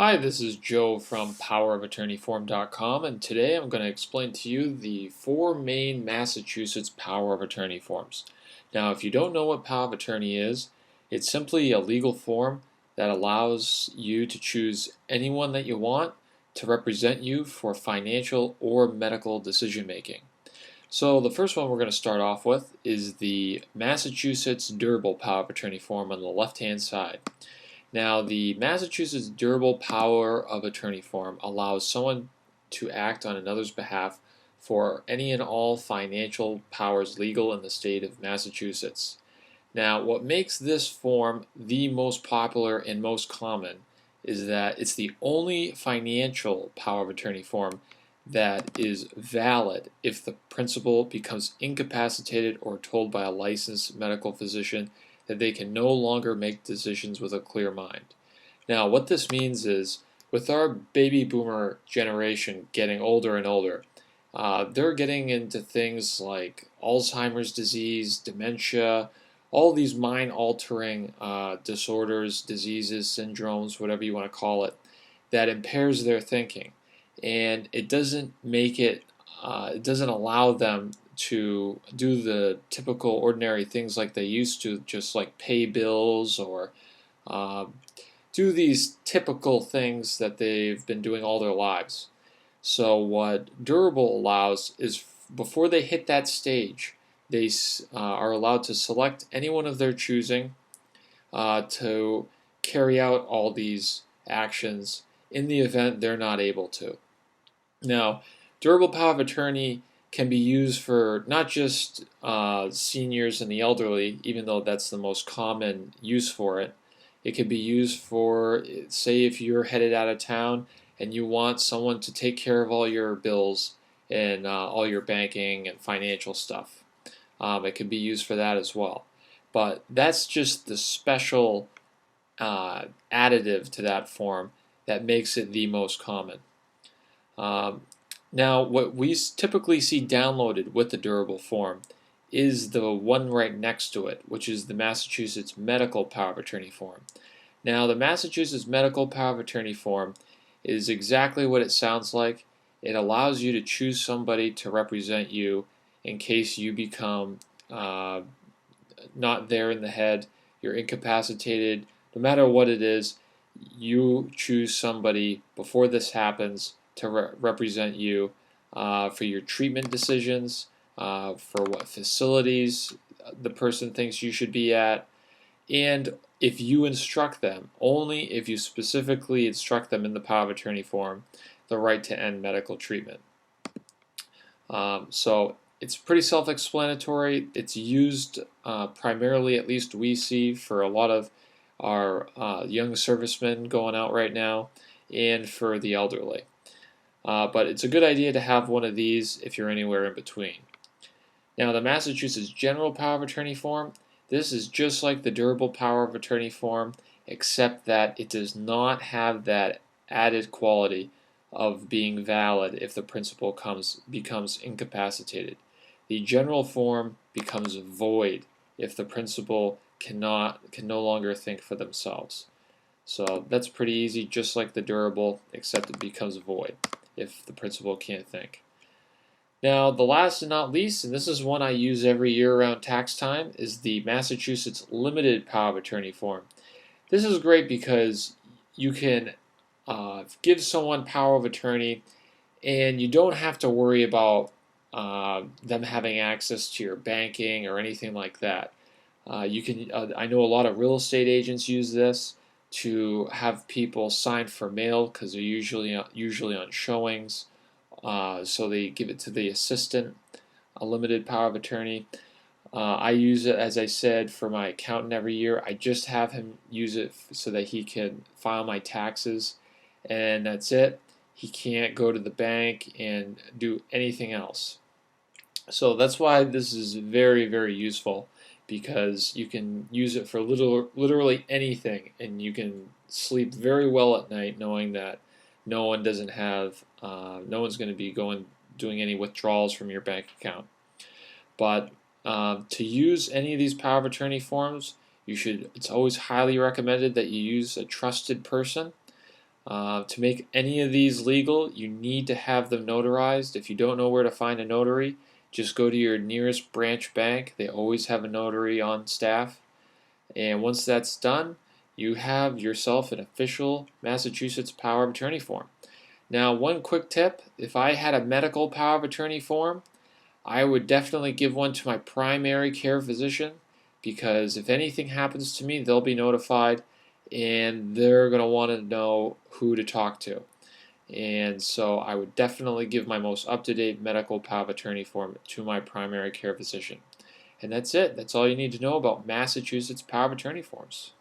Hi, this is Joe from powerofattorneyform.com, and today I'm going to explain to you the four main Massachusetts power of attorney forms. Now, if you don't know what power of attorney is, it's simply a legal form that allows you to choose anyone that you want to represent you for financial or medical decision making. So the first one we're going to start off with is the Massachusetts Durable Power of Attorney form on the left-hand side. Now, the Massachusetts Durable Power of Attorney form allows someone to act on another's behalf for any and all financial powers legal in the state of Massachusetts. Now, what makes this form the most popular and most common is that it's the only financial power of attorney form that is valid if the principal becomes incapacitated or told by a licensed medical physician that they can no longer make decisions with a clear mind. Now, what this means is, with our baby boomer generation getting older and older, they're getting into things like Alzheimer's disease, dementia, all these mind-altering disorders, diseases, syndromes, whatever you want to call it, that impairs their thinking. And it doesn't it doesn't allow them to do the typical ordinary things like they used to, just like pay bills or uh, do these typical things that they've been doing all their lives. So what Durable allows is before they hit that stage, they are allowed to select anyone of their choosing to carry out all these actions in the event they're not able to. Now, durable power of attorney can be used for not just seniors and the elderly, even though that's the most common use for it. It can be used for, say, if you're headed out of town and you want someone to take care of all your bills and all your banking and financial stuff. It can be used for that as well. But that's just the special additive to that form that makes it the most common. Now, what we typically see downloaded with the durable form is the one right next to it, which is the Massachusetts Medical Power of Attorney form. Now, the Massachusetts Medical Power of Attorney form is exactly what it sounds like. It allows you to choose somebody to represent you in case you become not there in the head, you're incapacitated. No matter what it is, you choose somebody before this happens to represent you for your treatment decisions, for what facilities the person thinks you should be at, and if you instruct them, only if you specifically instruct them in the power of attorney form, the right to end medical treatment. So it's pretty self-explanatory. It's used primarily, at least we see, for a lot of our young servicemen going out right now and for the elderly. But it's a good idea to have one of these if you're anywhere in between. Now, the Massachusetts General Power of Attorney form, this is just like the Durable Power of Attorney form, except that it does not have that added quality of being valid if the principal becomes incapacitated. The general form becomes void if the principal can no longer think for themselves. So that's pretty easy, just like the durable, except it becomes void if the principal can't think. Now, the last and not least, and this is one I use every year around tax time, is the Massachusetts Limited Power of Attorney form. This is great because you can give someone power of attorney and you don't have to worry about them having access to your banking or anything like that. I know a lot of real estate agents use this to have people sign for mail because they're usually on showings. So they give it to the assistant, a limited power of attorney. I use it, as I said, for my accountant every year. I just have him use it so that he can file my taxes, and that's it. He can't go to the bank and do anything else. So that's why this is very, very useful, because you can use it for literally anything, and you can sleep very well at night knowing that no one's going to be doing any withdrawals from your bank account. But to use any of these power of attorney forms, it's always highly recommended that you use a trusted person. To make any of these legal, you need to have them notarized. If you don't know where to find a notary, just go to your nearest branch bank. They always have a notary on staff. And once that's done, you have yourself an official Massachusetts power of attorney form. Now, one quick tip, if I had a medical power of attorney form, I would definitely give one to my primary care physician, because if anything happens to me, they'll be notified and they're going to want to know who to talk to. And so I would definitely give my most up-to-date medical power of attorney form to my primary care physician. And that's it. That's all you need to know about Massachusetts power of attorney forms.